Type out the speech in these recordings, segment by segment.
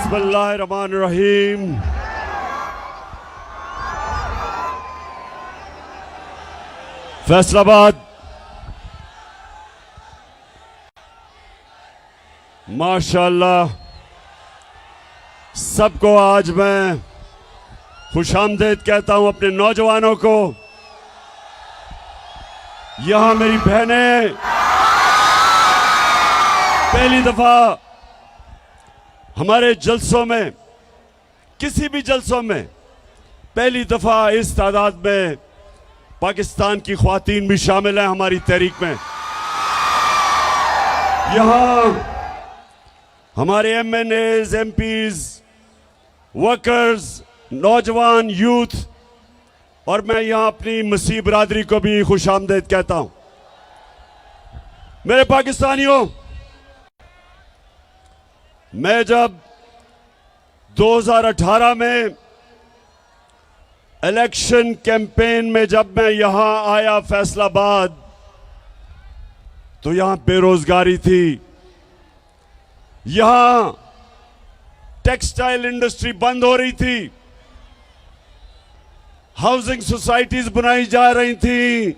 बिस्मिल्लाहिर्रहमानिर्रहीम। फैसलाबाद माशाअल्लाह, सबको आज मैं खुशामदीद कहता हूं। अपने नौजवानों को, यहां मेरी बहनें पहली दफा हमारे जलसों में, किसी भी जलसों में पहली दफा इस तादाद में पाकिस्तान की ख्वातीन भी शामिल हैं हमारी तहरीक में। यहां हमारे एमएनएज, एमपीज, वर्कर्स, नौजवान, यूथ, और मैं यहां अपनी मसीह बरादरी को भी खुशामदीद कहता हूं। मेरे पाकिस्तानियों, मैं जब 2018 में इलेक्शन कैंपेन में जब मैं यहां आया फैसलाबाद, तो यहां बेरोजगारी थी, यहां टेक्सटाइल इंडस्ट्री बंद हो रही थी, हाउसिंग सोसाइटीज बनाई जा रही थी,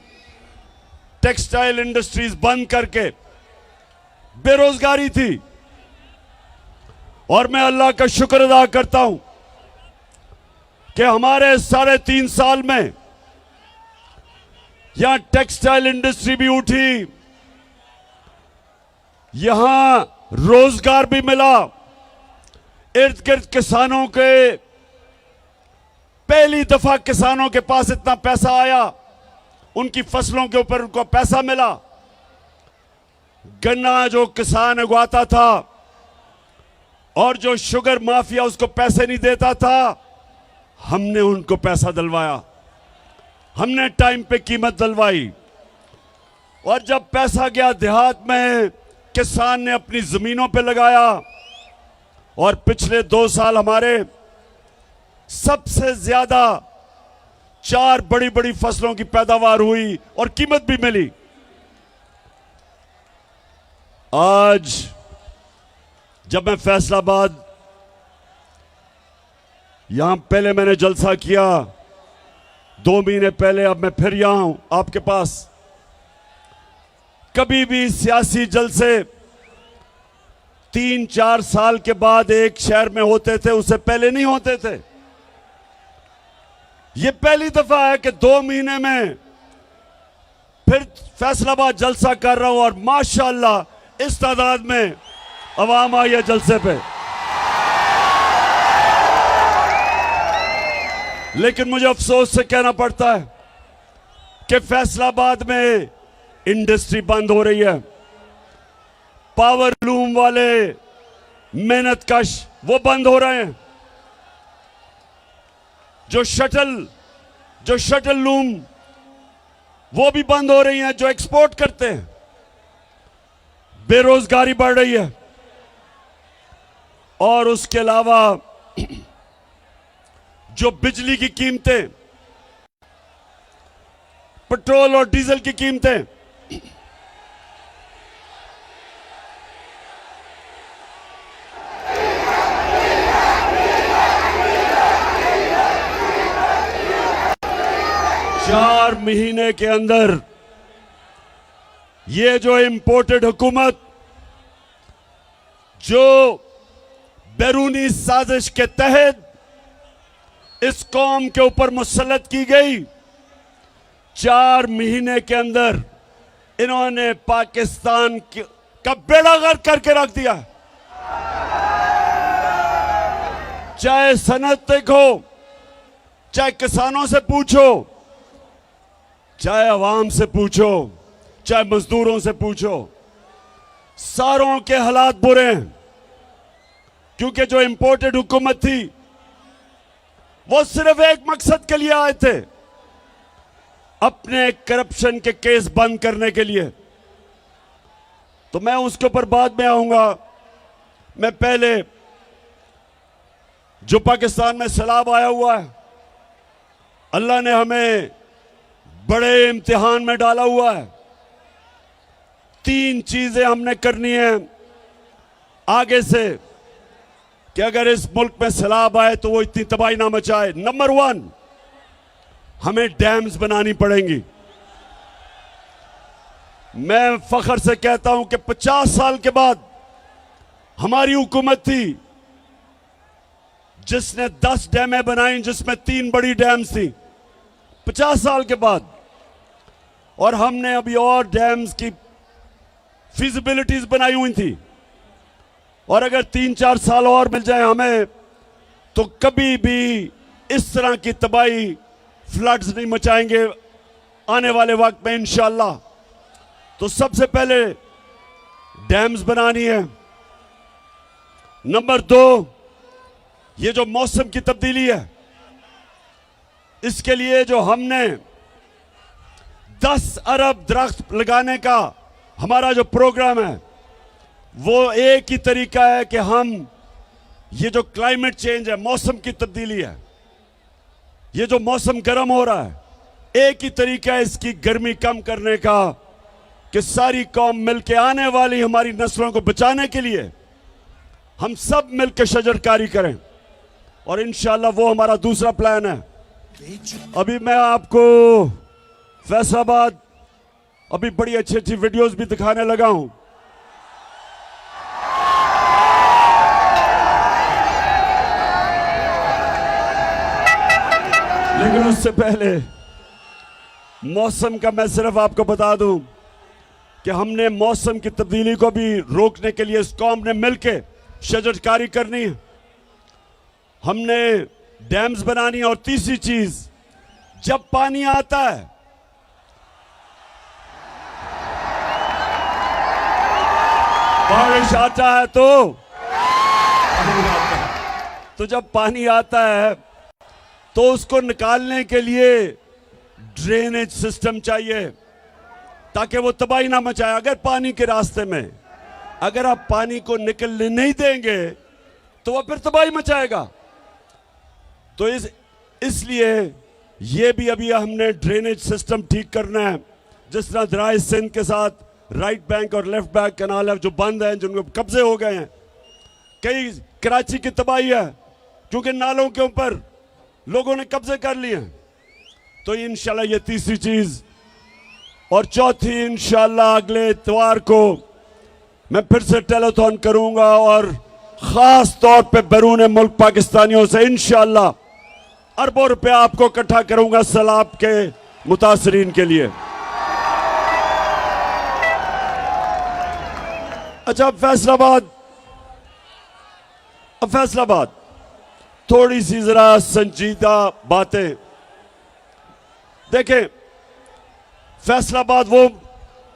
टेक्सटाइल इंडस्ट्रीज बंद करके बेरोजगारी थी। और मैं अल्लाह का शुक्र अदा करता हूं कि हमारे 3.5 साल में यहां टेक्सटाइल इंडस्ट्री भी उठी, यहां रोजगार भी मिला, इर्द गिर्द किसानों के, पहली दफा किसानों के पास इतना पैसा आया, उनकी फसलों के ऊपर उनको पैसा मिला। गन्ना जो किसान उगाता था और जो शुगर माफिया उसको पैसे नहीं देता था, हमने उनको पैसा दिलवाया, हमने टाइम पे कीमत दिलवाई। और जब पैसा गया देहात में, किसान ने अपनी जमीनों पे लगाया, और पिछले 2 साल हमारे सबसे ज्यादा 4 बड़ी बड़ी फसलों की पैदावार हुई और कीमत भी मिली। आज जब मैं फैसलाबाद, यहां पहले मैंने जलसा किया 2 महीने पहले, अब मैं फिर यहां हूं आपके पास। कभी भी सियासी जलसे 3-4 साल के बाद एक शहर में होते थे, उससे पहले नहीं होते थे। यह पहली दफा है कि 2 महीने में फिर फैसलाबाद जलसा कर रहा हूं, और माशाअल्लाह इस तादाद में अवाम आई है जलसे पे। लेकिन मुझे अफसोस से कहना पड़ता है कि फैसलाबाद में इंडस्ट्री बंद हो रही है, पावर लूम वाले मेहनत कश वो बंद हो रहे हैं, जो शटल लूम वो भी बंद हो रही हैं, जो एक्सपोर्ट करते हैं। बेरोजगारी बढ़ रही है, और उसके अलावा जो बिजली की कीमतें, पेट्रोल और डीजल की कीमतें, चार महीने के अंदर ये जो इंपोर्टेड हुकूमत, जो बैरूनी साजिश के तहत इस कौम के ऊपर मुसल्लत की गई, 4 महीने के अंदर इन्होंने पाकिस्तान का बेड़ा गर्क करके रख दिया। चाहे सनत देखो, चाहे किसानों से पूछो, चाहे अवाम से पूछो, चाहे मजदूरों से पूछो, सारों के हालात बुरे हैं। क्योंकि जो इंपोर्टेड हुकूमत थी वो सिर्फ एक मकसद के लिए आए थे, अपने करप्शन के केस बंद करने के लिए। तो मैं उसके ऊपर बाद में आऊंगा। मैं पहले जो पाकिस्तान में सैलाब आया हुआ है, अल्लाह ने हमें बड़े इम्तिहान में डाला हुआ है। 3 चीजें हमने करनी है आगे से कि अगर इस मुल्क में सैलाब आए तो वो इतनी तबाही ना मचाए। नंबर 1, हमें डैम्स बनानी पड़ेंगी। मैं फख्र से कहता हूं कि 50 साल के बाद हमारी हुकूमत थी जिसने 10 डैमें बनाई, जिसमें 3 बड़ी डैम्स थी 50 साल के बाद। और हमने अभी और डैम्स की फिजिबिलिटीज बनाई हुई थी, और अगर 3-4 साल और मिल जाए हमें तो कभी भी इस तरह की तबाही, फ्लड्स नहीं मचाएंगे आने वाले वक्त में इंशाअल्लाह। तो सबसे पहले डैम्स बनानी है। नंबर 2, ये जो मौसम की तब्दीली है, इसके लिए जो हमने 10 अरब दरख्त लगाने का हमारा जो प्रोग्राम है, वो एक ही तरीका है कि हम ये जो क्लाइमेट चेंज है, मौसम की तब्दीली है, ये जो मौसम गर्म हो रहा है, एक ही तरीका है इसकी गर्मी कम करने का कि सारी कौम मिलकर आने वाली हमारी नस्लों को बचाने के लिए हम सब मिलकर शजरकारी करें। और इंशाअल्लाह वो हमारा दूसरा प्लान है। अभी मैं आपको फैसलाबाद अभी बड़ी अच्छी अच्छी वीडियोस भी दिखाने लगा हूं। लेकिन उससे पहले मौसम का मैं सिर्फ आपको बता दूं कि हमने मौसम की तब्दीली को भी रोकने के लिए इस कौम ने मिलकर शजरकारी करनी है, हमने डैम्स बनानी है। और तीसरी चीज, जब पानी आता है बारिश आता है तो जब पानी आता है तो उसको निकालने के लिए ड्रेनेज सिस्टम चाहिए ताकि वो तबाही ना मचाए। अगर पानी के रास्ते में अगर आप पानी को निकलने नहीं देंगे तो वह फिर तबाही मचाएगा। तो इसलिए ये भी अभी हमने ड्रेनेज सिस्टम ठीक करना है। जिस तरह दराए सिंध के साथ राइट बैंक और लेफ्ट बैंक कैनाल है जो बंद हैं, जिनको कब्जे हो गए हैं। कई कराची की तबाही है क्योंकि नालों के ऊपर लोगों ने कब्जे कर लिए हैं। तो इंशाल्लाह ये तीसरी चीज। और चौथी, इंशाल्लाह अगले इतवार को मैं फिर से टेलीथॉन करूंगा और खास तौर पे बैरून मुल्क पाकिस्तानियों से इंशाल्लाह अरबों रुपया आपको इकट्ठा करूंगा सैलाब के मुतासरीन के लिए। अच्छा, अब फैसलाबाद थोड़ी सी जरा संजीदा बातें देखें। फैसलाबाद वो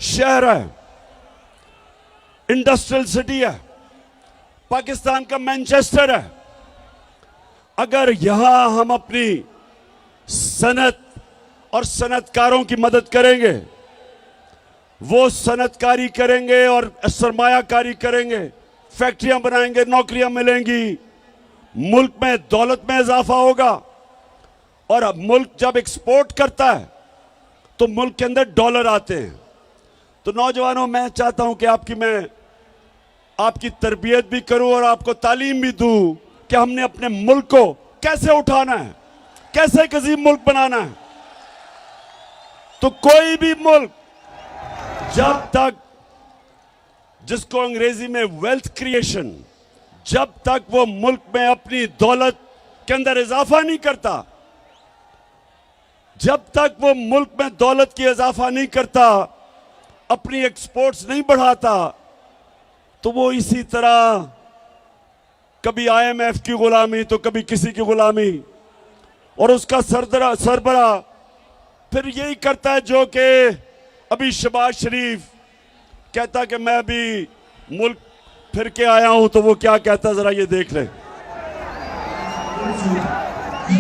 शहर है, इंडस्ट्रियल सिटी है, पाकिस्तान का मैनचेस्टर है। अगर यहां हम अपनी सनत और सनतकारों की मदद करेंगे, वो सनतकारी करेंगे और सरमायाकारी करेंगे, फैक्ट्रियां बनाएंगे, नौकरियां मिलेंगी, मुल्क में दौलत में इजाफा होगा। और अब मुल्क जब एक्सपोर्ट करता है तो मुल्क के अंदर डॉलर आते हैं। तो नौजवानों, मैं चाहता हूं कि मैं आपकी तरबियत भी करूं और आपको तालीम भी दूं कि हमने अपने मुल्क को कैसे उठाना है, कैसे एक अजीम मुल्क बनाना है। तो कोई भी मुल्क जब तक, जिसको अंग्रेजी में वेल्थ क्रिएशन, जब तक वो मुल्क में अपनी दौलत के अंदर इजाफा नहीं करता, जब तक वो मुल्क में दौलत की इजाफा नहीं करता, अपनी एक्सपोर्ट्स नहीं बढ़ाता, तो वो इसी तरह कभी IMF की गुलामी तो कभी किसी की गुलामी, और उसका सरबरा फिर यही करता है जो कि अभी शहबाज शरीफ कहता कि मैं भी मुल्क फिर के आया हूं। तो वो क्या कहता, जरा ये देख लें।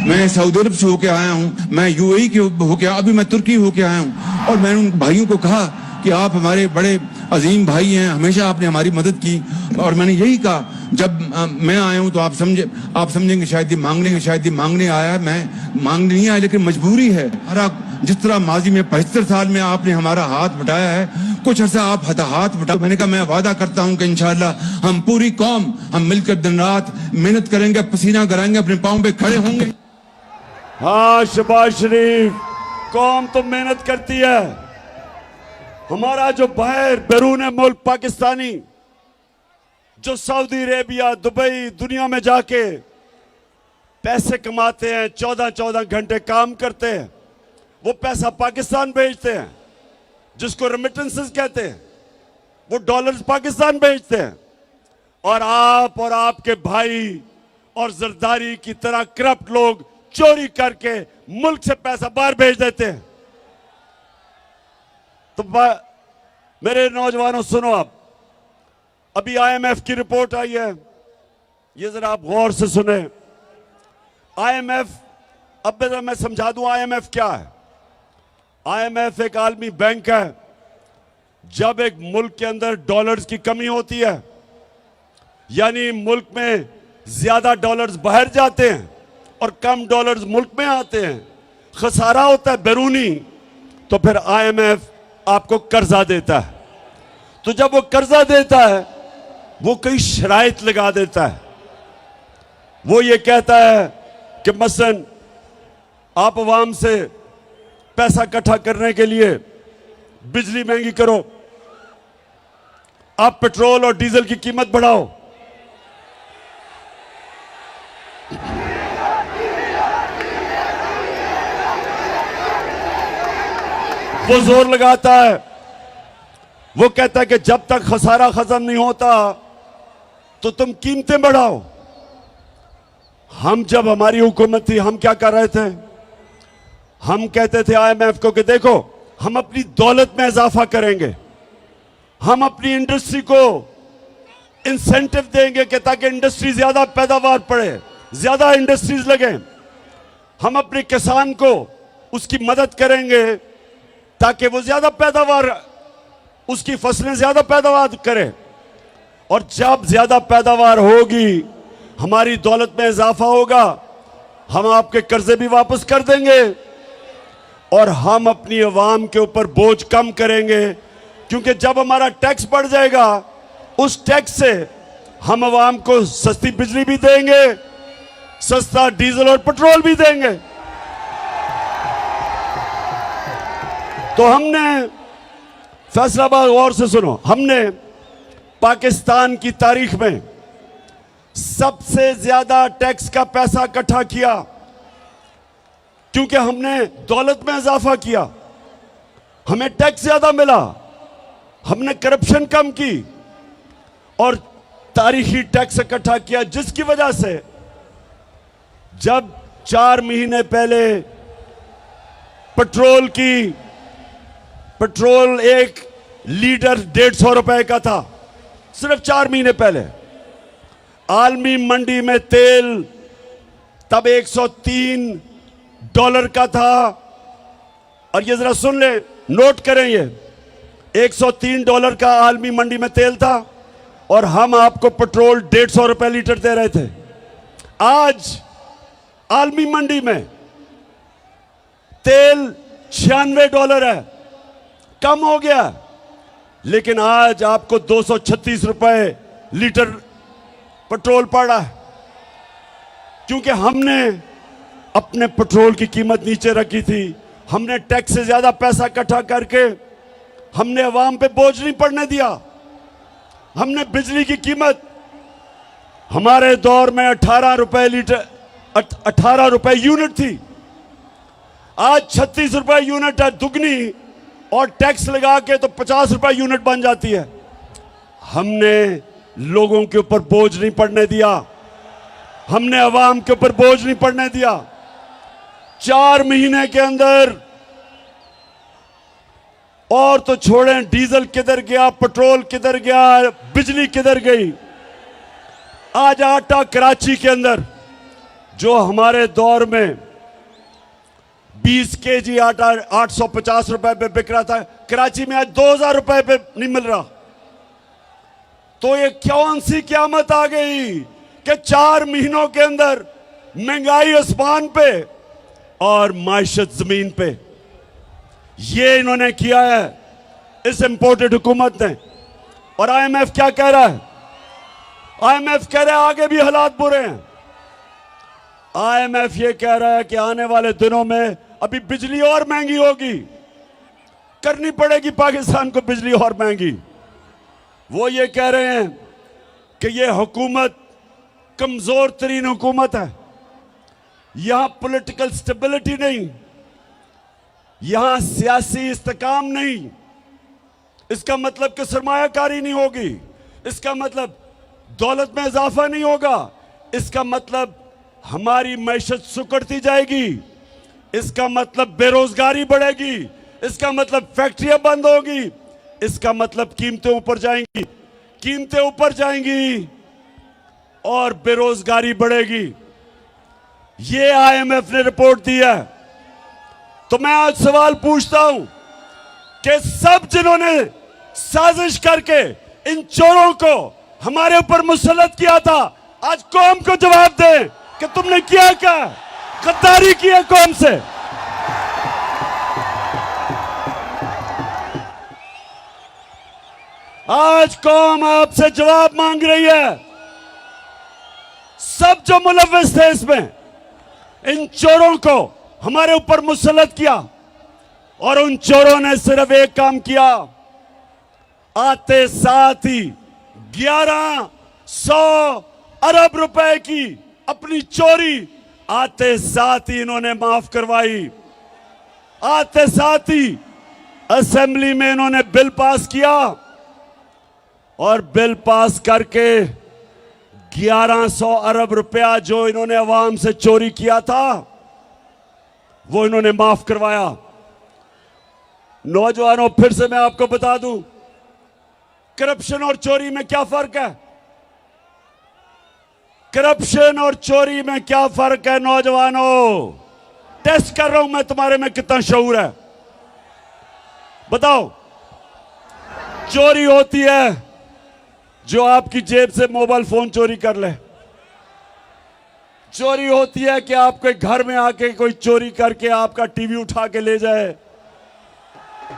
मैं सऊदी अरब से होके आया हूँ, मैं UAE के होके, अभी मैं तुर्की होके आया हूँ। और मैंने उन भाइयों को कहा कि आप हमारे बड़े अजीम भाई हैं, हमेशा आपने हमारी मदद की। और मैंने यही कहा, जब मैं आया हूँ तो आप समझेंगे शायद ये मांगने आया। मैं मांगने नहीं आया, लेकिन मजबूरी है। जिस तरह माजी में 75 साल में आपने हमारा हाथ बटाया है, कुछ अर्सा आप हाथ बटा। मैंने कहा मैं वादा करता हूं कि इंशाअल्लाह हम पूरी कौम हम मिलकर दिन रात मेहनत करेंगे, पसीना कराएंगे, अपने पांव पे खड़े होंगे। हाँ शहबाज शरीफ, कौम तो मेहनत करती है। हमारा जो बाहर बैरून मुल्क पाकिस्तानी जो सऊदी अरेबिया, दुबई, दुनिया में जाके पैसे कमाते हैं, 14-14 घंटे काम करते हैं, वो पैसा पाकिस्तान भेजते हैं, जिसको रेमिटेंसेस कहते हैं, वो डॉलर्स पाकिस्तान भेजते हैं। और आप और आपके भाई और जरदारी की तरह करप्ट लोग चोरी करके मुल्क से पैसा बाहर भेज देते हैं। तो मेरे नौजवानों सुनो, आप अभी आईएमएफ की रिपोर्ट आई है, ये जरा आप गौर से सुने। आईएमएफ, अब मैं समझा दूं आईएमएफ क्या है। आईएमएफ एक आलमी बैंक है। जब एक मुल्क के अंदर डॉलर्स की कमी होती है, यानी मुल्क में ज्यादा डॉलर्स बाहर जाते हैं और कम डॉलर्स मुल्क में आते हैं, खसारा होता है बैरूनी, तो फिर आईएमएफ आपको कर्जा देता है। तो जब वो कर्जा देता है, वो कई शराइत लगा देता है। वो ये कहता है कि मसलन आप अवाम से पैसा इकट्ठा करने के लिए बिजली महंगी करो, आप पेट्रोल और डीजल की कीमत बढ़ाओ, वो जोर लगाता है। वो कहता है कि जब तक खसारा खत्म नहीं होता तो तुम कीमतें बढ़ाओ। हम जब हमारी हुकूमत थी, हम क्या कर रहे थे? हम कहते थे आईएमएफ को कि देखो, हम अपनी दौलत में इजाफा करेंगे, हम अपनी इंडस्ट्री को इंसेंटिव देंगे कि ताकि इंडस्ट्री ज्यादा पैदावार पड़े, ज्यादा इंडस्ट्रीज लगे। हम अपने किसान को उसकी मदद करेंगे ताकि वो ज्यादा पैदावार, उसकी फसलें ज्यादा पैदावार करे। और जब ज्यादा पैदावार होगी, हमारी दौलत में इजाफा होगा, हम आपके कर्जे भी वापस कर देंगे और हम अपनी अवाम के ऊपर बोझ कम करेंगे। क्योंकि जब हमारा टैक्स बढ़ जाएगा, उस टैक्स से हम अवाम को सस्ती बिजली भी देंगे, सस्ता डीजल और पेट्रोल भी देंगे। तो हमने फैसलाबाद, गौर से सुनो, हमने पाकिस्तान की तारीख में सबसे ज्यादा टैक्स का पैसा इकट्ठा किया, क्योंकि हमने दौलत में इजाफा किया, हमें टैक्स ज्यादा मिला, हमने करप्शन कम की और तारीखी टैक्स इकट्ठा किया, जिसकी वजह से जब 4 महीने पहले पेट्रोल एक लीटर 150 रुपए का था, सिर्फ 4 महीने पहले आलमी मंडी में तेल तब $103 का था। और ये जरा सुन ले, नोट करें, ये $103 का आलमी मंडी में तेल था और हम आपको पेट्रोल 150 रुपए लीटर दे रहे थे। आज आलमी मंडी में तेल $96 है, कम हो गया, लेकिन आज आपको 236 रुपए लीटर पेट्रोल पड़ रहा है, क्योंकि हमने अपने पेट्रोल की कीमत नीचे रखी थी। हमने टैक्स से ज्यादा पैसा इकट्ठा करके हमने अवाम पे बोझ नहीं पड़ने दिया। हमने बिजली की कीमत, हमारे दौर में 18 रुपए लीटर, 18 रुपए यूनिट थी, आज 36 रुपए यूनिट है, दुगनी, और टैक्स लगा के तो 50 रुपए यूनिट बन जाती है। हमने लोगों के ऊपर बोझ नहीं पड़ने दिया, हमने अवाम के ऊपर बोझ नहीं पड़ने दिया। 4 महीने के अंदर, और तो छोड़ें डीजल किधर गया, पेट्रोल किधर गया, बिजली किधर गई। आज आटा कराची के अंदर जो हमारे दौर में 20 केजी आटा 850 रुपए पे बिक रहा था, कराची में आज 2000 रुपए पे नहीं मिल रहा। तो ये कौन सी क़यामत आ गई कि 4 महीनों के अंदर महंगाई आसमान पे और माइशत जमीन पे। ये इन्होंने किया है। इस इंपोर्टेड हुकूमत ने। और आईएमएफ क्या कह रहा है? आईएमएफ कह रहा है आगे भी हालात बुरे हैं। आईएमएफ ये कह रहा है कि आने वाले दिनों में अभी बिजली और महंगी होगी, करनी पड़ेगी पाकिस्तान को बिजली और महंगी। वो ये कह रहे हैं कि ये हुकूमत कमजोर तरीन हुकूमत है, यहां पॉलिटिकल स्टेबिलिटी नहीं, यहां सियासी इस्तेकाम नहीं। इसका मतलब कि सरमायाकारी नहीं होगी, इसका मतलब दौलत में इजाफा नहीं होगा, इसका मतलब हमारी मैशत सुकड़ती जाएगी, इसका मतलब बेरोजगारी बढ़ेगी, इसका मतलब फैक्ट्रियां बंद होगी, इसका मतलब कीमतें ऊपर जाएंगी, कीमतें ऊपर जाएंगी और बेरोजगारी बढ़ेगी। ये आईएमएफ ने रिपोर्ट दी है। तो मैं आज सवाल पूछता हूं कि सब जिन्होंने साजिश करके इन चोरों को हमारे ऊपर मुसल्लत किया था, आज कौम को जवाब दें कि तुमने किया क्या? गद्दारी की है कौम से। आज कौम आपसे जवाब मांग रही है। सब जो मुलव्विस थे इसमें, इन चोरों को हमारे ऊपर मुसल्लत किया और उन चोरों ने सिर्फ एक काम किया, आते साथ ही 1100 अरब रुपए की अपनी चोरी आते साथ ही इन्होंने माफ करवाई। आते साथ ही असेंबली में इन्होंने बिल पास किया और बिल पास करके 1100 अरब रुपया जो इन्होंने अवाम से चोरी किया था वो इन्होंने माफ करवाया। नौजवानों, फिर से मैं आपको बता दूं, करप्शन और चोरी में क्या फर्क है? करप्शन और चोरी में क्या फर्क है नौजवानों? टेस्ट कर रहा हूं मैं तुम्हारे में कितना शऊर है। बताओ। चोरी होती है जो आपकी जेब से मोबाइल फोन चोरी कर ले। चोरी होती है कि आपके घर में आके कोई चोरी करके आपका टीवी उठा के ले जाए,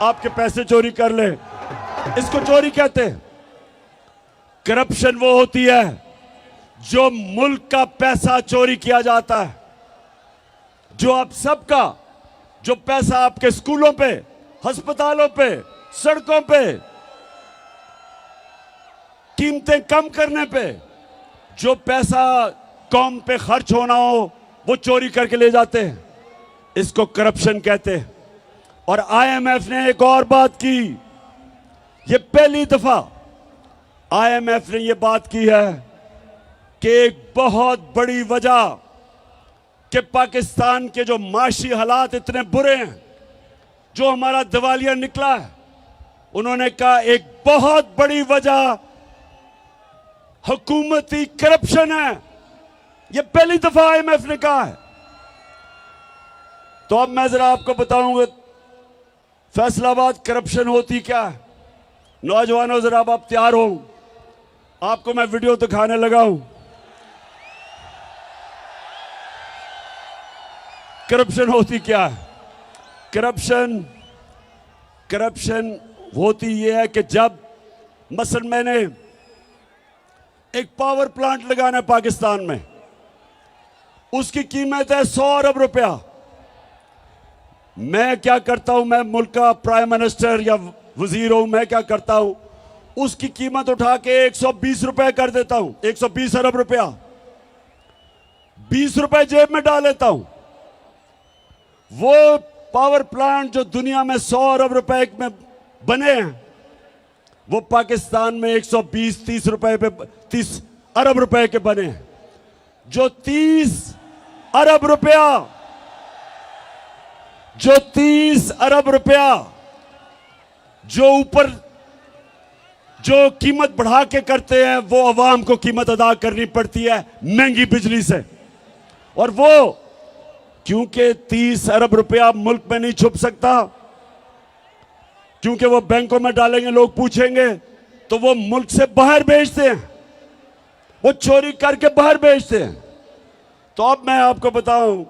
आपके पैसे चोरी कर ले। इसको चोरी कहते हैं। करप्शन वो होती है जो मुल्क का पैसा चोरी किया जाता है, जो आप सबका, जो पैसा आपके स्कूलों पे, अस्पतालों पे, सड़कों पे, कीमतें कम करने पे, जो पैसा कौम पे खर्च होना हो वो चोरी करके ले जाते हैं। इसको करप्शन कहते हैं। और आईएमएफ ने एक और बात की, ये पहली दफा आईएमएफ ने ये बात की है कि एक बहुत बड़ी वजह कि पाकिस्तान के जो माशी हालात इतने बुरे हैं, जो हमारा दिवालिया निकला है, उन्होंने कहा एक बहुत बड़ी वजह हुकूमती करप्शन है। यह पहली दफा आईएमएफ ने कहा है। तो अब मैं जरा आपको बताऊंगा फैसलाबाद करप्शन होती क्या है। नौजवानों, जरा अब आप तैयार हो, आपको मैं वीडियो दिखाने लगा हूं। करप्शन होती क्या है? करप्शन होती यह है कि जब मसलन मैंने एक पावर प्लांट लगाना है पाकिस्तान में, उसकी कीमत है 100 अरब रुपया। मैं क्या करता हूं, मैं मुल्क का प्राइम मिनिस्टर या वजीर हूं, मैं क्या करता हूं, उसकी कीमत उठा के 120 रुपए कर देता हूं, 120 अरब रुपया, 20 रुपए जेब में डाल लेता हूं। वो पावर प्लांट जो दुनिया में 100 अरब रुपए में बने हैं, वो पाकिस्तान में 120-30 रुपए पे, 30 अरब रुपए के बने हैं। जो 30 अरब रुपया जो ऊपर जो कीमत बढ़ा के करते हैं, वो अवाम को कीमत अदा करनी पड़ती है महंगी बिजली से। और वो क्योंकि 30 अरब रुपया मुल्क में नहीं छुप सकता, क्योंकि वो बैंकों में डालेंगे, लोग पूछेंगे, तो वो मुल्क से बाहर भेजते हैं, वो चोरी करके बाहर भेजते हैं। तो अब मैं आपको बताऊं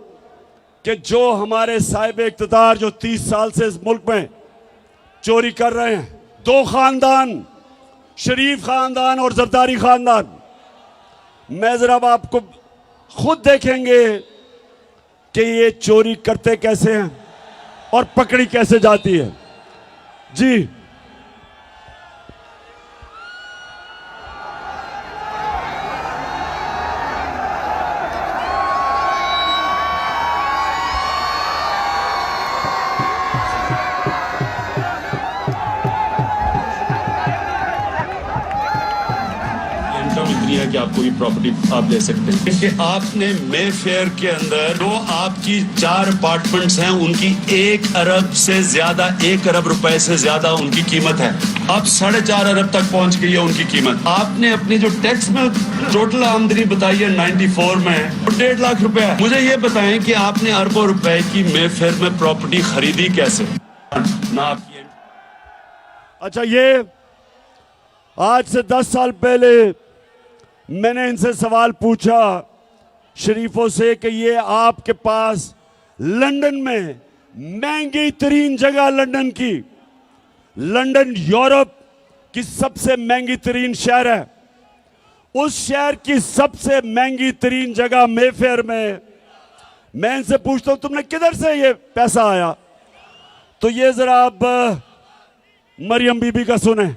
कि जो हमारे साहिब इख्तिदार जो 30 साल से इस मुल्क में चोरी कर रहे हैं, दो खानदान, शरीफ खानदान और जरदारी खानदान। मैं जरा अब आपको खुद देखेंगे कि ये चोरी करते कैसे हैं और पकड़ी कैसे जाती है। जी इतनी है कि आपको ये प्रॉपर्टी आप ले सकते हैं कि आपने मे फेयर के अंदर जो आपकी 4 अपार्टमेंट्स हैं उनकी 1 अरब से ज्यादा, 1 अरब रुपए से ज्यादा उनकी कीमत है। अब 4.5 अरब तक पहुंच गई है उनकी कीमत। आपने अपनी जो टैक्स में टोटल आमदनी बताई है 94 में 1.5 लाख रुपए। मुझे ये बताएं कि आपने अरबों रुपए की मे फेयर में प्रॉपर्टी खरीदी कैसे? ना आपकी। अच्छा, ये आज से 10 साल पहले मैंने इनसे सवाल पूछा शरीफों से कि ये आपके पास लंदन में महंगी तरीन जगह, लंदन यूरोप की सबसे महंगी तरीन शहर है, उस शहर की सबसे महंगी तरीन जगह मेफेयर में मैं इनसे पूछता हूं तुमने किधर से ये पैसा आया? तो ये जरा अब मरियम बीबी का सुने।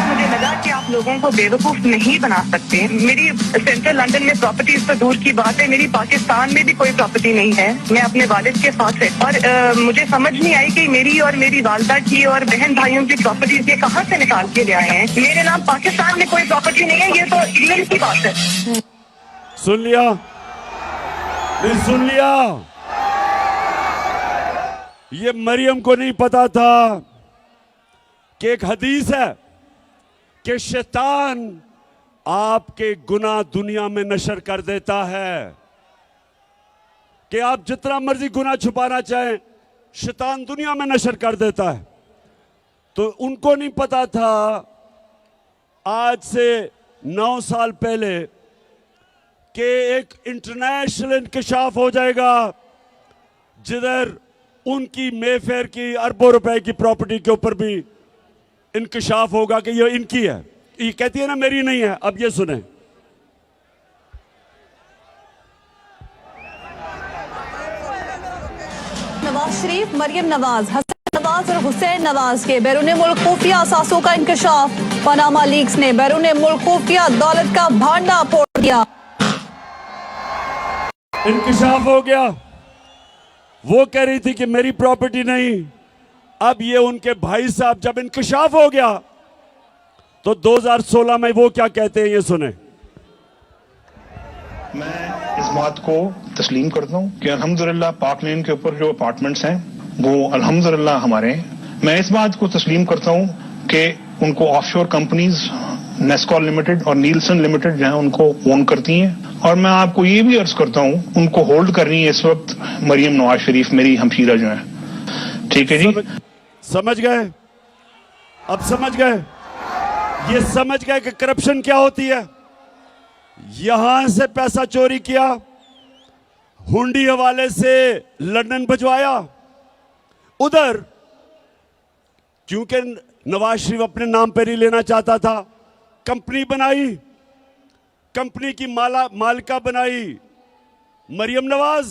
मुझे लगा कि आप लोगों को बेवकूफ नहीं बना सकते। मेरी सेंट्रल लंदन में प्रॉपर्टीज तो दूर की बात है, मेरी पाकिस्तान में भी कोई प्रॉपर्टी नहीं है। मैं अपने वालिद के साथ है और मुझे समझ नहीं आई कि मेरी और मेरी वालदा की और बहन भाइयों की प्रॉपर्टीज ये कहाँ से निकाल के ले आए हैं। मेरे नाम पाकिस्तान में कोई प्रॉपर्टी नहीं है, ये तो इंग्लैंड की बात है। सुन लिया? नहीं सुन लिया? ये मरियम को नहीं पता था कि एक हदीस है कि शैतान आपके गुनाह दुनिया में नशर कर देता है, कि आप जितना मर्जी गुनाह छुपाना चाहें शैतान दुनिया में नशर कर देता है। तो उनको नहीं पता था आज से 9 साल पहले कि एक इंटरनेशनल इंकशाफ हो जाएगा जिधर उनकी मेफेयर की अरबों रुपए की प्रॉपर्टी के ऊपर भी इंकशाफ होगा कि ये इनकी है। ये कहती है ना मेरी नहीं है। अब ये सुने। नवाज शरीफ, मरियम नवाज, हसन नवाज और हुसैन नवाज के बैरून मुल्क खुफिया असासों का इंकशाफ। पनामा लीक्स ने बैरून मुल्क खुफिया दौलत का भांडा फोड़ दिया। इंकशाफ हो गया। वो कह रही थी कि मेरी प्रॉपर्टी नहीं। अब ये उनके भाई साहब, जब इंकशाफ हो गया तो 2016 में वो क्या कहते हैं, ये सुने। मैं इस बात को तस्लीम करता हूँ कि अल्हम्दुलिल्लाह पाक लेन के ऊपर जो अपार्टमेंट्स हैं वो अल्हम्दुलिल्लाह हमारे हैं। मैं इस बात को तस्लीम करता हूँ कि उनको ऑफशोर कंपनीज नेस्कॉल लिमिटेड और नीलसन लिमिटेड जो है उनको ओन करती हैं। और मैं आपको ये भी अर्ज करता हूँ उनको होल्ड कर रही है इस वक्त मरियम नवाज शरीफ, मेरी हमशीरा जो है। ठीक है जी, समझ गए? अब समझ गए? ये समझ गए कि करप्शन क्या होती है। यहां से पैसा चोरी किया, हुंडी हवाले से लंदन भिजवाया, उधर क्योंकि नवाज शरीफ अपने नाम पर ही लेना चाहता था, कंपनी बनाई, कंपनी की मालिका बनाई मरियम नवाज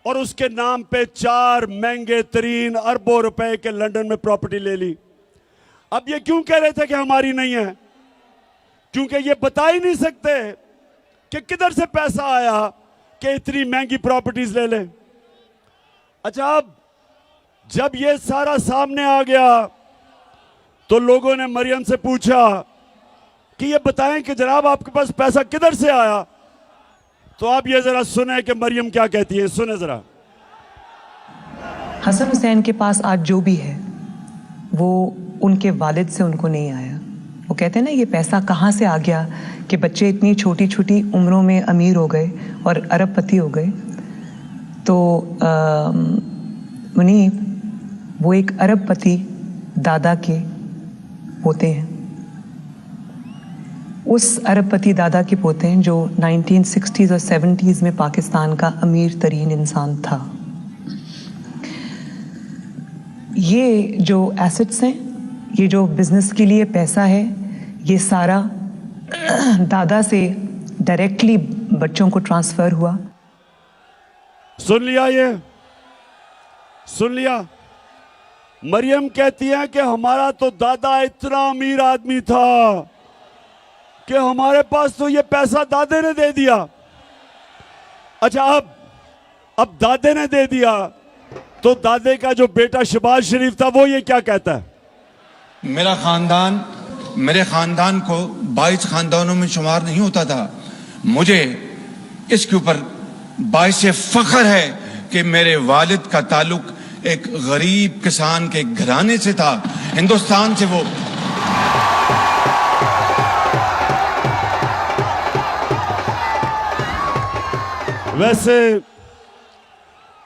और उसके नाम पे 4 महंगे तरीन अरबों रुपए के लंदन में प्रॉपर्टी ले ली। अब ये क्यों कह रहे थे कि हमारी नहीं है? क्योंकि ये बता ही नहीं सकते कि किधर से पैसा आया कि इतनी महंगी प्रॉपर्टीज ले ले। अच्छा, अब जब ये सारा सामने आ गया तो लोगों ने मरियम से पूछा कि ये बताएं कि जनाब आपके पास पैसा किधर से आया। तो आप ये जरा सुने कि मरियम क्या कहती है। सुने जरा। हसन हुसैन के पास आज जो भी है वो उनके वालिद से उनको नहीं आया। वो कहते हैं ना, ये पैसा कहाँ से आ गया कि बच्चे इतनी छोटी छोटी उम्रों में अमीर हो गए और अरबपति हो गए। तो मुनीब वो एक अरबपति दादा के पोते हैं, उस अरबपति दादा के पोते हैं जो 1960s और 70s में पाकिस्तान का अमीर तरीन इंसान था। ये जो एसेट्स हैं, ये जो बिजनेस के लिए पैसा है, ये सारा दादा से डायरेक्टली बच्चों को ट्रांसफर हुआ। सुन लिया? ये सुन लिया? मरियम कहती है कि हमारा तो दादा इतना अमीर आदमी था कि हमारे पास तो ये पैसा दादे ने दे दिया। अच्छा, अब दादे ने दे दिया तो दादे का जो बेटा शहबाज शरीफ था वो ये क्या कहता है? मेरे खानदान को 22 खानदानों में शुमार नहीं होता था। मुझे इसके ऊपर बाइस फख्र है कि मेरे वालिद का ताल्लुक एक गरीब किसान के घराने से था, हिंदुस्तान से। वो वैसे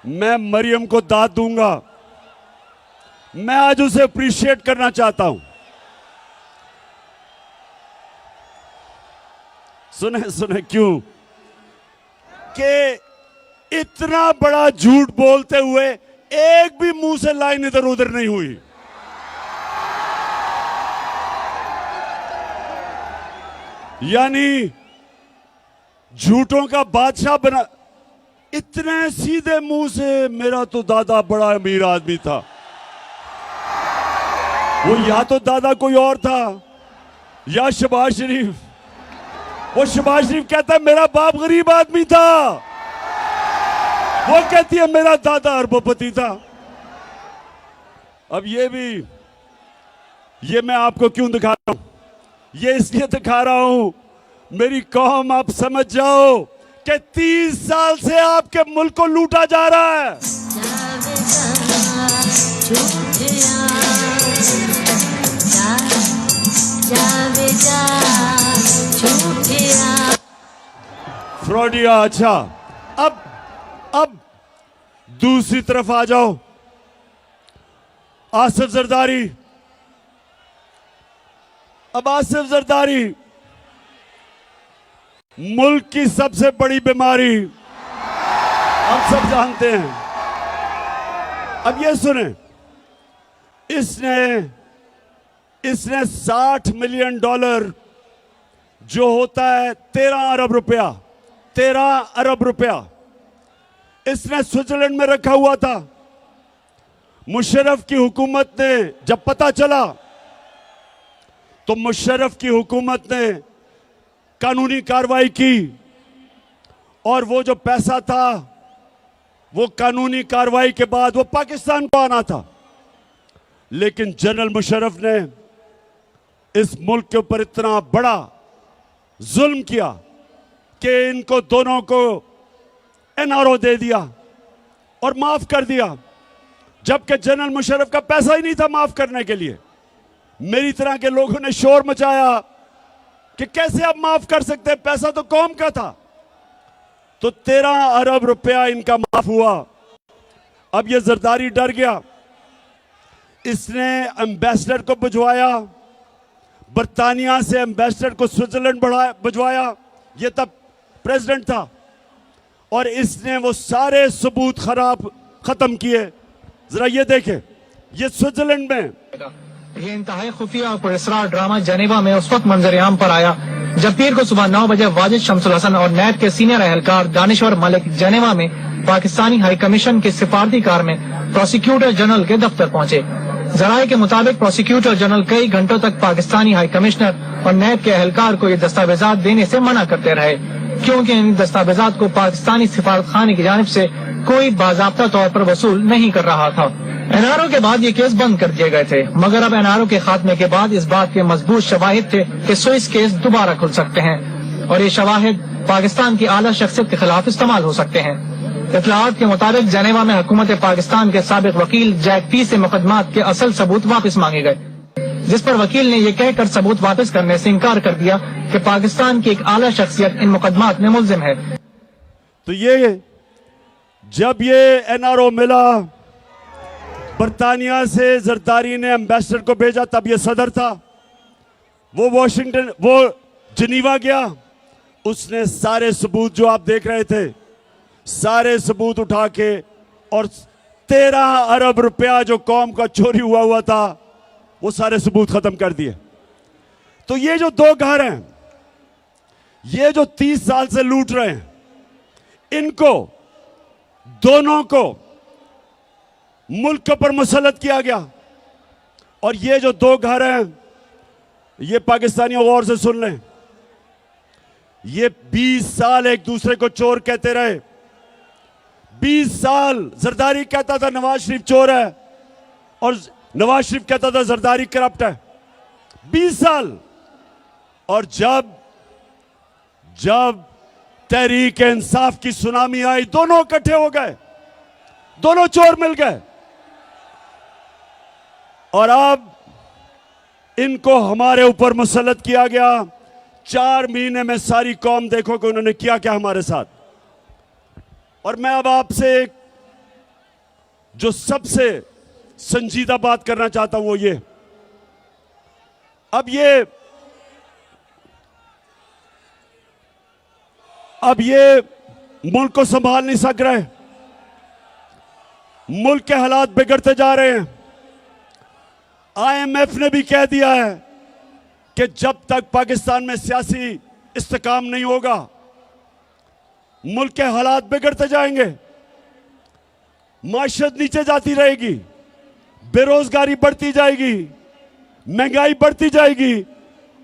मैं मरियम को दाद दूंगा, मैं आज उसे अप्रिशिएट करना चाहता हूं। सुने सुने क्यों? कि इतना बड़ा झूठ बोलते हुए एक भी मुंह से लाइन इधर उधर नहीं हुई। यानी झूठों का बादशाह बना, इतने सीधे मुंह से मेरा तो दादा बड़ा अमीर आदमी था। वो या तो दादा कोई और था या शहबाज शरीफ। वो शहबाज शरीफ कहता है मेरा बाप गरीब आदमी था, वो कहती है मेरा दादा अरबपति था। अब ये मैं आपको क्यों दिखा रहा हूं? ये इसलिए दिखा रहा हूं मेरी कौम आप समझ जाओ कि 30 साल से आपके मुल्क को लूटा जा रहा है। फ्रॉडिया। अच्छा, अब दूसरी तरफ आ जाओ। आसिफ जरदारी। अब आसिफ जरदारी, मुल्क की सबसे बड़ी बीमारी हम सब जानते हैं। अब ये सुने, इसने $60 मिलियन जो होता है 13 अरब रुपया इसने स्विट्जरलैंड में रखा हुआ था। मुशर्रफ की हुकूमत ने जब पता चला तो मुशर्रफ की हुकूमत ने कानूनी कार्रवाई की और वो जो पैसा था वो कानूनी कार्रवाई के बाद वो पाकिस्तान को आना था। लेकिन जनरल मुशर्रफ ने इस मुल्क के ऊपर इतना बड़ा जुल्म किया कि इनको दोनों को एनआरओ दे दिया और माफ कर दिया, जबकि जनरल मुशर्रफ का पैसा ही नहीं था माफ करने के लिए। मेरी तरह के लोगों ने शोर मचाया कि कैसे आप माफ कर सकते हैं, पैसा तो कौम का था। तो 13 अरब रुपया इनका माफ हुआ। अब ये जरदारी डर गया, इसने एम्बेसडर को भिजवाया, बर्तानिया से एम्बेसडर को स्विट्जरलैंड भिजवाया, ये तब प्रेसिडेंट था, और इसने वो सारे सबूत खत्म किए। जरा ये देखें, ये स्विट्जरलैंड में ये इंतहाई खुफिया और पुरस्कार ड्रामा जनेवा में उस वक्त मंजर-ए-आम पर आया जब पीर को सुबह 9 बजे वाजिद शमसुल हसन और नैब के सीनियर एहलकार दानिश्वर मलिक जनेवा में पाकिस्तानी हाई कमीशन की सिफारती कार में प्रोसिक्यूटर जनरल के दफ्तर पहुंचे। जराये के मुताबिक प्रोसिक्यूटर जनरल कई घंटों तक पाकिस्तानी हाई कमिश्नर और नैब के एहलकार को ये दस्तावेजात देने से मना करते रहे, क्योंकि इन दस्तावेजात को पाकिस्तानी सिफारत खाने की जानिब से कोई बाज़ाब्ता तौर पर वसूल नहीं कर रहा था। एनआरओ के बाद ये केस बंद कर दिए गए थे, मगर अब एनआरओ के खात्मे के बाद इस बात के मजबूत शवाहिद थे कि स्विस केस दोबारा खुल सकते हैं और ये शवाहिद पाकिस्तान की आला शख्सियत के खिलाफ इस्तेमाल हो सकते हैं। इत्तलाआत के मुताबिक जनेवा में हुकूमत पाकिस्तान के साबिक वकील जैक पी से मुकदमात के असल सबूत वापस मांगे गए, जिस पर वकील ने यह कहकर सबूत वापस करने से इनकार कर दिया कि पाकिस्तान की एक आला शख्सियत इन मुकदमात में मुल्जिम है। तो ये जब ये एनआरओ मिला, बर्तानिया से जरदारी ने एम्बेसडर को भेजा, तब ये सदर था, वो जिनीवा गया, उसने सारे सबूत जो आप देख रहे थे सारे सबूत उठा के और 13 अरब रुपया जो कौम का चोरी हुआ था, वो सारे सबूत खत्म कर दिए। तो ये जो दो घर हैं, ये जो 30 साल से लूट रहे हैं, इनको दोनों को मुल्क पर मुसल्लत किया गया। और ये जो दो घर हैं, ये पाकिस्तानियों गौर से सुन लें, ये 20 साल एक दूसरे को चोर कहते रहे। 20 साल जरदारी कहता था नवाज शरीफ चोर है, और नवाज शरीफ कहता था जरदारी करप्ट है। 20 साल। और जब तहरीक इंसाफ की सुनामी आई, दोनों इकट्ठे हो गए, दोनों चोर मिल गए। और अब इनको हमारे ऊपर मुसल्लत किया गया। 4 महीने में सारी कौम देखो कि उन्होंने किया क्या हमारे साथ। और मैं अब आपसे जो सबसे संजीदा बात करना चाहता हूं वो ये, अब ये मुल्क को संभाल नहीं सक रहे। मुल्क के हालात बिगड़ते जा रहे हैं। IMF ने भी कह दिया है कि जब तक पाकिस्तान में सियासी इस्तेकाम नहीं होगा, मुल्क के हालात बिगड़ते जाएंगे, माशरत नीचे जाती रहेगी, बेरोजगारी बढ़ती जाएगी, महंगाई बढ़ती जाएगी,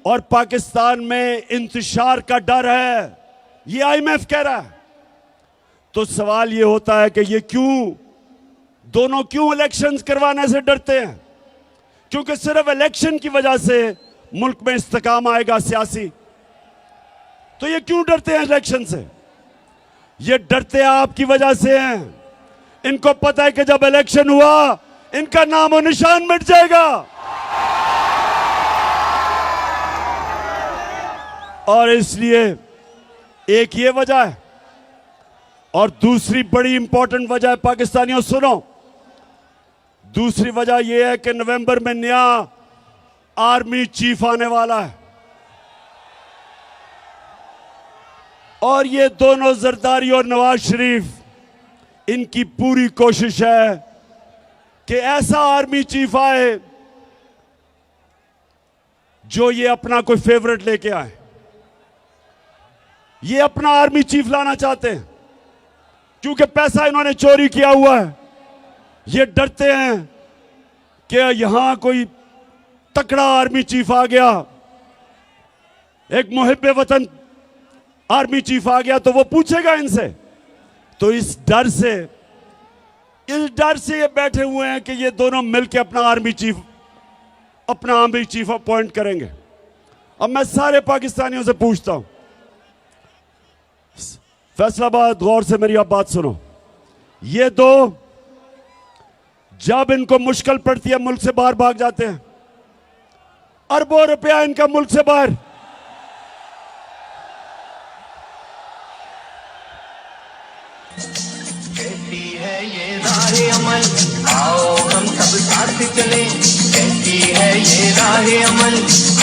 और पाकिस्तान में इंतशार का डर है। ये IMF कह रहा है। तो सवाल ये होता है कि ये दोनों क्यों इलेक्शंस करवाने से डरते हैं? क्योंकि सिर्फ इलेक्शन की वजह से मुल्क में इस्तेकाम आएगा सियासी। तो ये क्यों डरते हैं इलेक्शन से? ये डरते आपकी वजह से हैं। इनको पता है कि जब इलेक्शन हुआ, इनका नाम और निशान मिट जाएगा। और इसलिए एक ये वजह है, और दूसरी बड़ी इंपॉर्टेंट वजह है, पाकिस्तानियों सुनो, दूसरी वजह यह है कि नवंबर में नया आर्मी चीफ आने वाला है। और ये दोनों जरदारी और नवाज शरीफ, इनकी पूरी कोशिश है कि ऐसा आर्मी चीफ आए जो ये अपना कोई फेवरेट लेके आए। ये अपना आर्मी चीफ लाना चाहते हैं, क्योंकि पैसा इन्होंने चोरी किया हुआ है। ये डरते हैं कि यहां कोई तकड़ा आर्मी चीफ आ गया, एक मुहिब्बे वतन आर्मी चीफ आ गया, तो वो पूछेगा इनसे। तो इस डर से ये बैठे हुए हैं कि ये दोनों मिलकर अपना आर्मी चीफ अपॉइंट करेंगे। अब मैं सारे पाकिस्तानियों से पूछता हूं, फैसलाबाद, गौर से मेरी आप बात सुनो। ये दो जब इनको मुश्किल पड़ती है मुल्क से बाहर भाग जाते हैं। अरबों रुपया इनका मुल्क से बाहर। कहती है ये राहे अमल, आओ हम सब साथ चले। कहती है ये राहे अमल,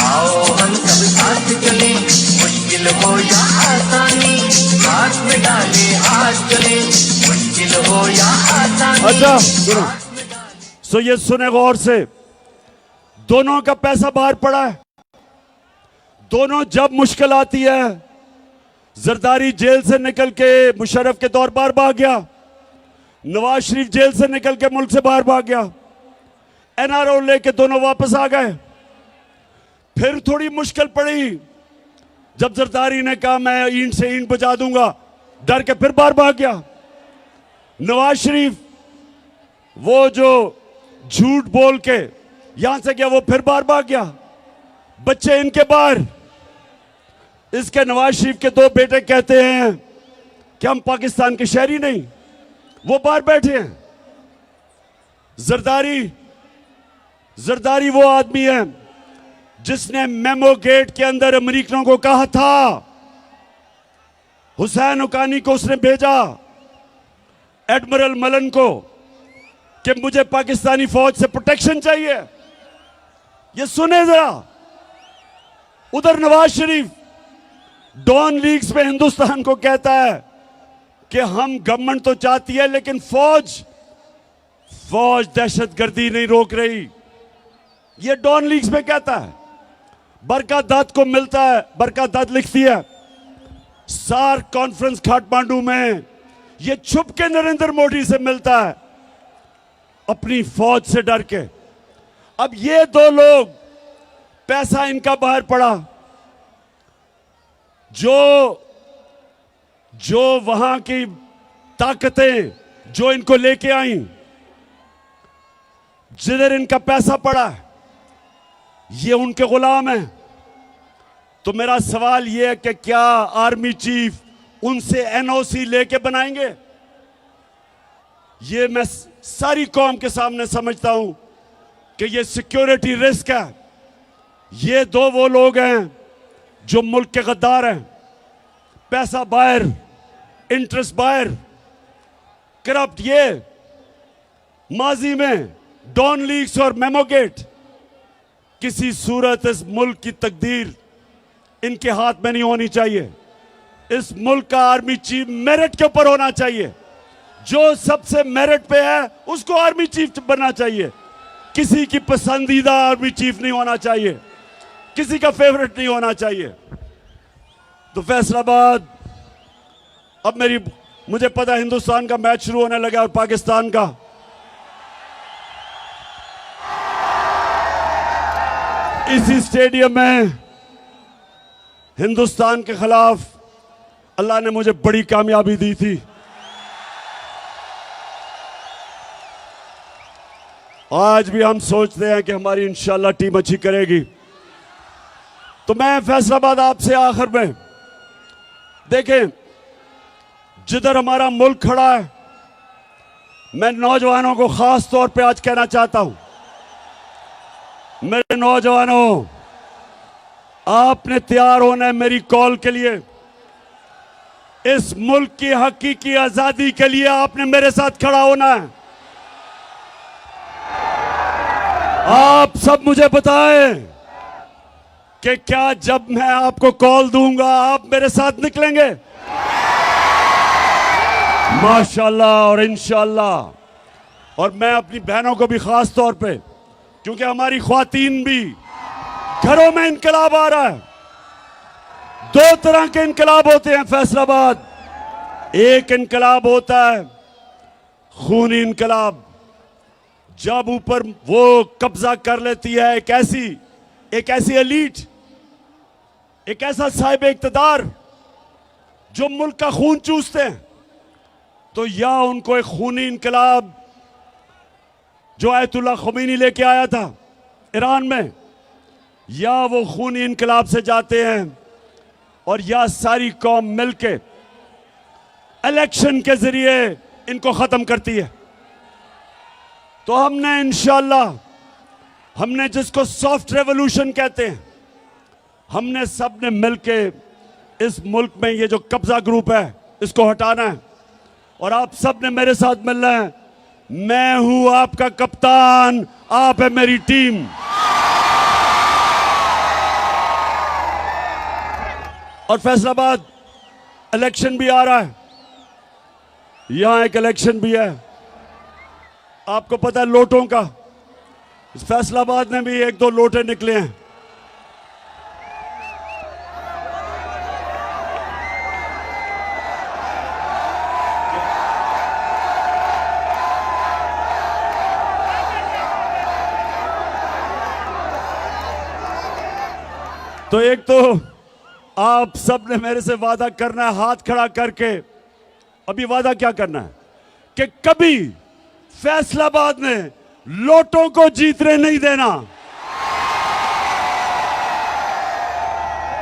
आओ हम सब साथ चले। मुश्किल हो या आसानी, हाथ में डाले हाथ चले। मुश्किल हो या आसानी। अच्छा सुनो, सो ये सुने गौर से, दोनों का पैसा बाहर पड़ा है। दोनों जब मुश्किल आती है, जरदारी जेल से निकल के मुशर्रफ के दौर बाहर भाग गया, नवाज शरीफ जेल से निकल के मुल्क से बाहर भाग गया, NRO लेके दोनों वापस आ गए। फिर थोड़ी मुश्किल पड़ी, जब जरदारी ने कहा मैं ईंट से ईंट बचा दूंगा, डर के फिर बाहर भाग गया। नवाज शरीफ वो जो झूठ बोल के यहां से गया, वो फिर बाहर भाग गया। बच्चे इनके बाहर। इसके नवाज शरीफ के 2 बेटे कहते हैं कि हम पाकिस्तान के शहरी नहीं, वो बाहर बैठे हैं। जरदारी वो आदमी है जिसने मेमो गेट के अंदर अमेरिकनों को कहा था, हुसैन हुकानी को उसने भेजा, एडमिरल मलन को, कि मुझे पाकिस्तानी फौज से प्रोटेक्शन चाहिए। ये सुने जरा। उधर नवाज शरीफ डॉन लीग्स में हिंदुस्तान को कहता है कि हम गवर्नमेंट तो चाहती है, लेकिन फौज फौज दहशतगर्दी नहीं रोक रही। ये डॉन लीग्स में कहता है। बरकत दत्त को मिलता है, बरकत दत्त लिखती है सार्क कॉन्फ्रेंस काठमांडू में, ये छुप के नरेंद्र मोदी से मिलता है अपनी फौज से डर के। अब ये दो लोग, पैसा इनका बाहर पड़ा, जो वहां की ताकतें जो इनको लेके आई, जिधर इनका पैसा पड़ा, ये उनके गुलाम हैं। तो मेरा सवाल यह है कि क्या आर्मी चीफ उनसे एनओसी लेके बनाएंगे? ये मैं सारी कौम के सामने समझता हूं कि ये सिक्योरिटी रिस्क है। ये दो वो लोग हैं जो मुल्क के गद्दार हैं। पैसा बाहर, इंटरेस्ट बाहर, करप्ट। ये माजी में डॉन लीग्स और मेमोगेट, किसी सूरत इस मुल्क की तकदीर इनके हाथ में नहीं होनी चाहिए। इस मुल्क का आर्मी चीफ मेरिट के ऊपर होना चाहिए। जो सबसे मेरिट पे है उसको आर्मी चीफ बनना चाहिए। किसी की पसंदीदा आर्मी चीफ नहीं होना चाहिए, किसी का फेवरेट नहीं होना चाहिए। तो फैसलाबाद, अब मुझे पता है हिंदुस्तान का मैच शुरू होने लगा और पाकिस्तान का। इसी स्टेडियम में हिंदुस्तान के खिलाफ अल्लाह ने मुझे बड़ी कामयाबी दी थी। आज भी हम सोचते हैं कि हमारी इंशाल्लाह टीम अच्छी करेगी। तो मैं फैसलाबाद आपसे आखिर में, देखें जिधर हमारा मुल्क खड़ा है, मैं नौजवानों को खास तौर पे आज कहना चाहता हूं, मेरे नौजवानों, आपने तैयार होना है मेरी कॉल के लिए। इस मुल्क की हकीकी आजादी के लिए आपने मेरे साथ खड़ा होना है। आप सब मुझे बताएं कि क्या जब मैं आपको कॉल दूंगा आप मेरे साथ निकलेंगे? माशाल्लाह और इंशाल्लाह। और मैं अपनी बहनों को भी खास तौर पे, क्योंकि हमारी ख्वातीन भी घरों में इनकलाब आ रहा है। दो तरह के इनकलाब होते हैं फैसलाबाद। एक इनकलाब होता है खूनी इनकलाब, जब ऊपर वो कब्जा कर लेती है एक ऐसी एलीट, एक ऐसा साहिब इक्तदार जो मुल्क का खून चूसते हैं। तो या उनको एक खूनी इनकलाब जो आयतुल्लाह ख़ुमैनी लेके आया था ईरान में, या वो खूनी इनकलाब से जाते हैं और या सारी कौम मिलके इलेक्शन के जरिए इनको खत्म करती है। तो हमने इंशाल्लाह, हमने जिसको सॉफ्ट रेवोल्यूशन कहते हैं, हमने सबने मिलके इस मुल्क में ये जो कब्जा ग्रुप है इसको हटाना है। और आप सब ने मेरे साथ मिलना है। मैं हूं आपका कप्तान, आप है मेरी टीम। और फैसलाबाद इलेक्शन भी आ रहा है, यहां एक इलेक्शन भी है, आपको पता है लोटों का। इस फैसलाबाद में भी एक दो लोटे निकले हैं। तो एक तो आप सब ने मेरे से वादा करना है, हाथ खड़ा करके। अभी वादा क्या करना है कि कभी फैसलाबाद में लोटों को जीतने नहीं देना।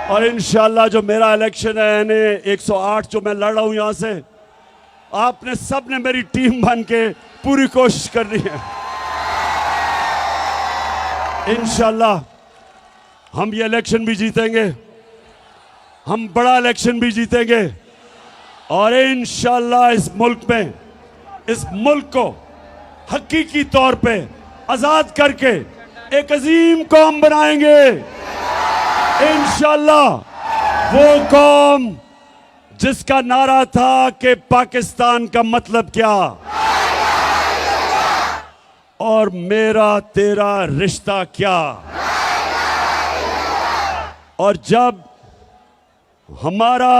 और इंशाल्लाह जो मेरा इलेक्शन है यानी 108 जो मैं लड़ रहा हूं यहां से, आपने सब ने मेरी टीम बन के पूरी कोशिश करनी है। इंशाल्लाह हम ये इलेक्शन भी जीतेंगे, हम बड़ा इलेक्शन भी जीतेंगे। और इंशाल्लाह इस मुल्क में, इस मुल्क को हकीकी तौर पे आजाद करके एक अजीम कौम बनाएंगे। इंशाल्लाह वो कौम जिसका नारा था कि पाकिस्तान का मतलब क्या, और मेरा तेरा रिश्ता क्या। और जब हमारा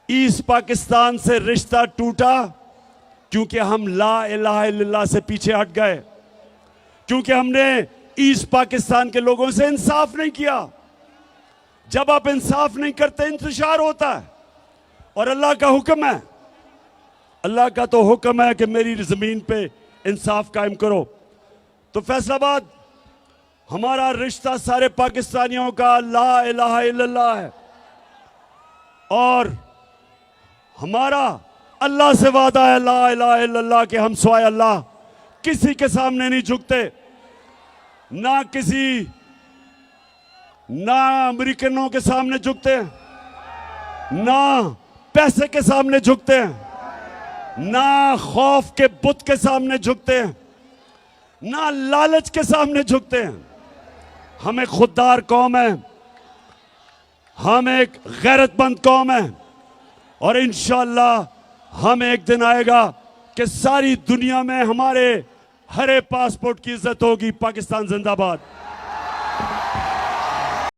ईस्ट पाकिस्तान से रिश्ता टूटा, क्योंकि हम ला इलाहा इल्लल्लाह से पीछे हट गए, क्योंकि हमने ईस्ट पाकिस्तान के लोगों से इंसाफ नहीं किया। जब आप इंसाफ नहीं करते इंतशार होता है, और अल्लाह का हुक्म है, अल्लाह का तो हुक्म है कि मेरी जमीन पे इंसाफ कायम करो। तो फैसलाबाद हमारा रिश्ता सारे पाकिस्तानियों का ला इलाहा इल्लल्लाह है, और हमारा अल्लाह से वादा है ला इलाहा इल्लल्लाह के हम सिवाय अल्लाह किसी के सामने नहीं झुकते, ना अमेरिकनों के सामने झुकते हैं, ना पैसे के सामने झुकते हैं, ना खौफ के बुत के सामने झुकते हैं, ना लालच के सामने झुकते हैं। हम एक खुददार कौम है, हम एक गैरतमंद कौम है, और इंशाअल्लाह हम एक दिन आएगा कि सारी दुनिया में हमारे हरे पासपोर्ट की इज्जत होगी। पाकिस्तान जिंदाबाद।